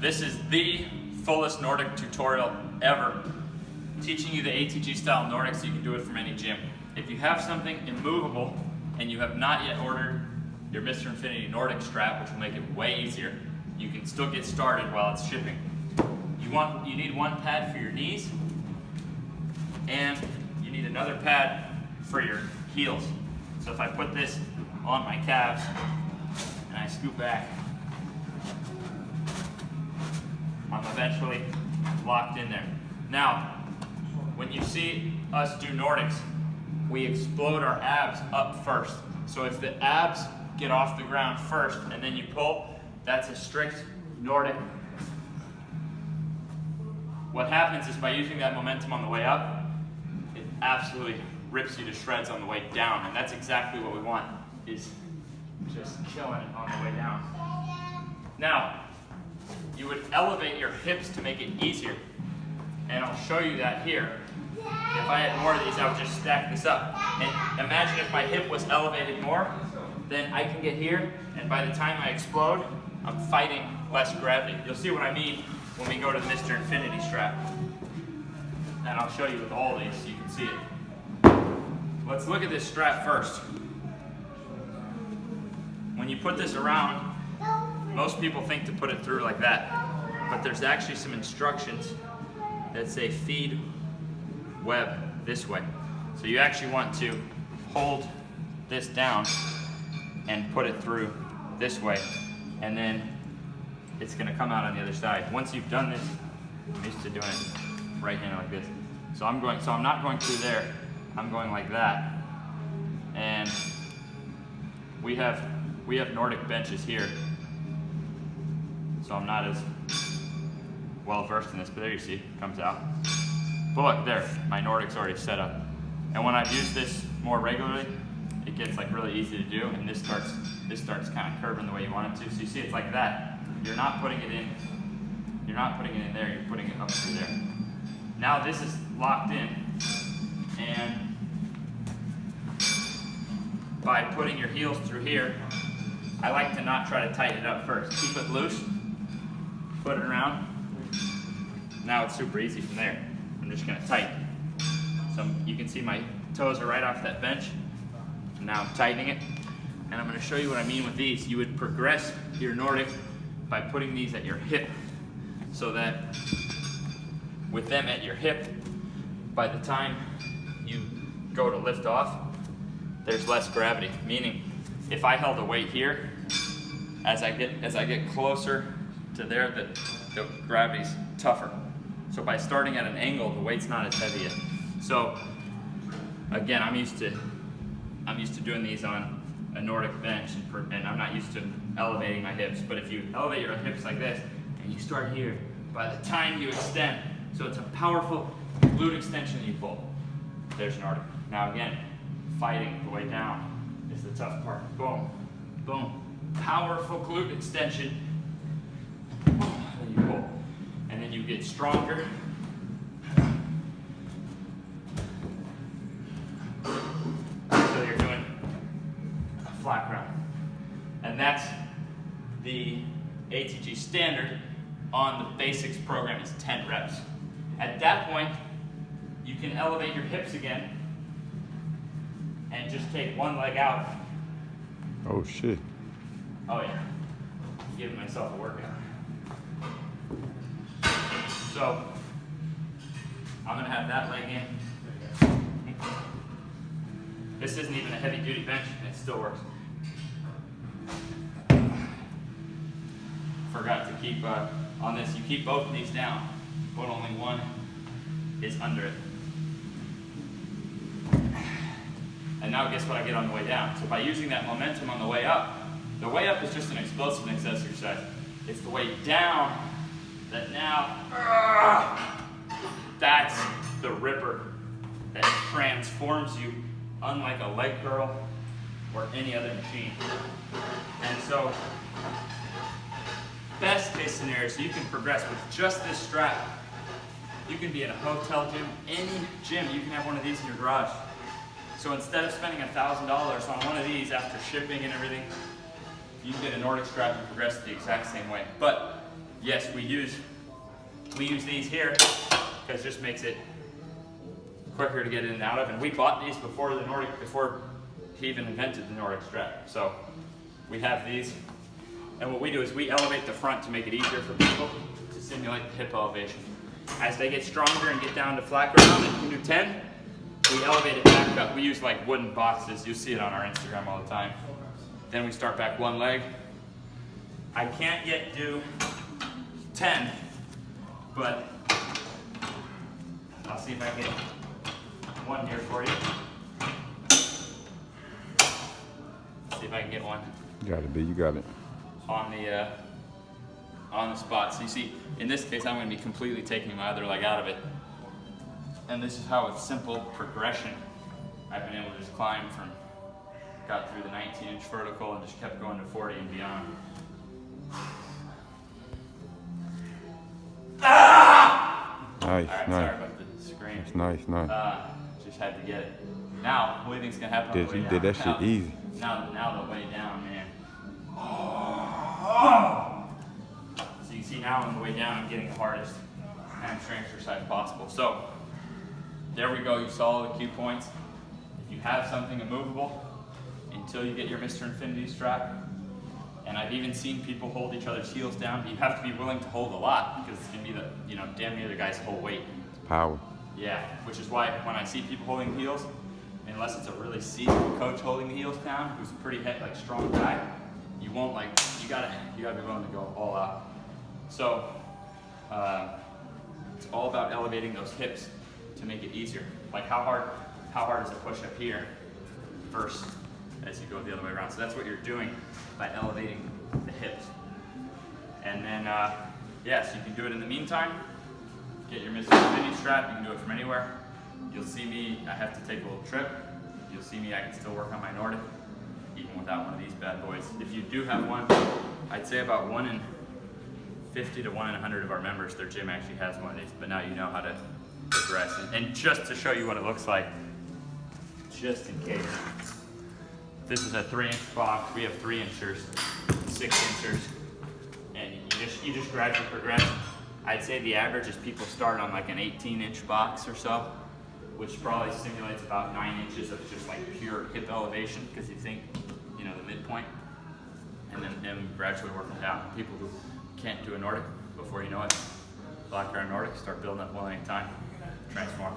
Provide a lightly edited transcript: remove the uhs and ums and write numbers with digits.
This is the fullest Nordic tutorial ever, teaching you the ATG style Nordic so you can do it from any gym. If you have something immovable and you have not yet ordered your Mr. Infinity Nordic strap, which will make it way easier, you can still get started while it's shipping. You need one pad for your knees, and you need another pad for your heels. So if I put this on my calves and I scoot back, I'm eventually locked in there. Now, when you see us do Nordics, we explode our abs up first. So if the abs get off the ground first and then you pull, that's a strict Nordic. What happens is by using that momentum on the way up, it absolutely rips you to shreds on the way down, and that's exactly what we want, is just killing it on the way down. Now, you would elevate your hips to make it easier, and I'll show you that here. If I had more of these, I would just stack this up. And imagine if my hip was elevated more, then I can get here, and by the time I explode, I'm fighting less gravity. You'll see what I mean when we go to the Mr. Infinity strap. And I'll show you with all these so you can see it. Let's look at this strap first. When you put this around, most people think to put it through like that, but there's actually some instructions that say feed web this way. So you actually want to hold this down and put it through this way, and then it's gonna come out on the other side. Once you've done this, I'm used to doing it right-handed like this. So I'm not going through there, I'm going like that. And we have Nordic benches here, so I'm not as well versed in this, but there you see, it comes out. But look, there, my Nordic's already set up. And when I've used this more regularly, it gets like really easy to do, and this starts kind of curving the way you want it to. So you see it's like that. You're not putting it in there, you're putting it up through there. Now this is locked in, and by putting your heels through here, I like to not try to tighten it up first. Keep it loose, put it around. Now it's super easy from there. I'm just gonna tighten. So you can see my toes are right off that bench. Now I'm tightening it, and I'm gonna show you what I mean with these. You would progress your Nordic by putting these at your hip, so that with them at your hip, by the time you go to lift off, there's less gravity. Meaning, if I held a weight here, as I get closer to there, the gravity's tougher. So by starting at an angle, the weight's not as heavy yet. So again, I'm used to doing these on a Nordic bench, and I'm not used to elevating my hips. But if you elevate your hips like this, and you start here, by the time you extend, so it's a powerful glute extension that you pull. There's Nordic. Now again, fighting the way down is the tough part. Boom, boom. Powerful glute extension. Then you pull. And then you get stronger. So you're doing a flat ground. And that's the ATG standard on the basics program is 10 reps. At that point, you can elevate your hips again and just take one leg out. Oh shit. Oh yeah, I'm giving myself a workout. So, I'm gonna have that leg in. This isn't even a heavy duty bench, and it still works. Forgot to keep, on this, you keep both knees down, but only one is under it. And now guess what I get on the way down? So by using that momentum on the way up is just an explosiveness exercise. It's the way down that now, that's the ripper that transforms you, unlike a leg curl or any other machine. And so, best case scenario, so you can progress with just this strap. You can be in a hotel gym, any gym, you can have one of these in your garage. So instead of spending $1,000 on one of these after shipping and everything, you can get a Nordic strap and progress the exact same way. But yes, we use these here because it just makes it quicker to get in and out of. And we bought these before the Nordic, before he even invented the Nordic strap. So we have these. And what we do is we elevate the front to make it easier for people to simulate the hip elevation. As they get stronger and get down to flat ground and can do 10, we elevate it back up. We use like wooden boxes. You see it on our Instagram all the time. Then we start back one leg. I can't yet do 10, but I'll see if I can get one here for you. See if I can get one. You got it, B. You got it. On the spot. So you see, in this case, I'm going to be completely taking my other leg out of it. And this is how, with simple progression, I've been able to just climb from, got through the 19-inch vertical and just kept going to 40 and beyond. Nice, All right, nice. sorry about the screen. That's nice, nice. Just had to get it. Now, what do you think's going to happen on the way You down? did that shit easy. Now the way down, man. So you see now on the way down, I'm getting the hardest hamstring exercise possible. So there we go. You saw all the key points. If you have something immovable until you get your Mr. Infinity strap, and I've even seen people hold each other's heels down, but you have to be willing to hold a lot because it's gonna be the, damn near the guy's whole weight. Power. Yeah, which is why when I see people holding heels, unless it's a really seasoned coach holding the heels down, who's a pretty strong guy, you won't you gotta be willing to go all out. So it's all about elevating those hips to make it easier. Like how hard is a push-up here first as you go the other way around. So that's what you're doing by elevating the hips. And then, so you can do it in the meantime. Get your Mr. Infinity strap, you can do it from anywhere. You'll see me, I have to take a little trip. You'll see me, I can still work on my Nordic, even without one of these bad boys. If you do have one, I'd say about 1 in 50 to 1 in 100 of our members, their gym actually has one of these, but now you know how to progress. And just to show you what it looks like, just in case. This is a 3-inch box. We have 3 inchers, 6 inchers, and you just gradually progress. I'd say the average is people start on like an 18-inch box or so, which probably simulates about 9 inches of just pure hip elevation because you think, the midpoint, and then gradually working down. People who can't do a Nordic before you know it, black ground Nordic, start building up one at a time, transform.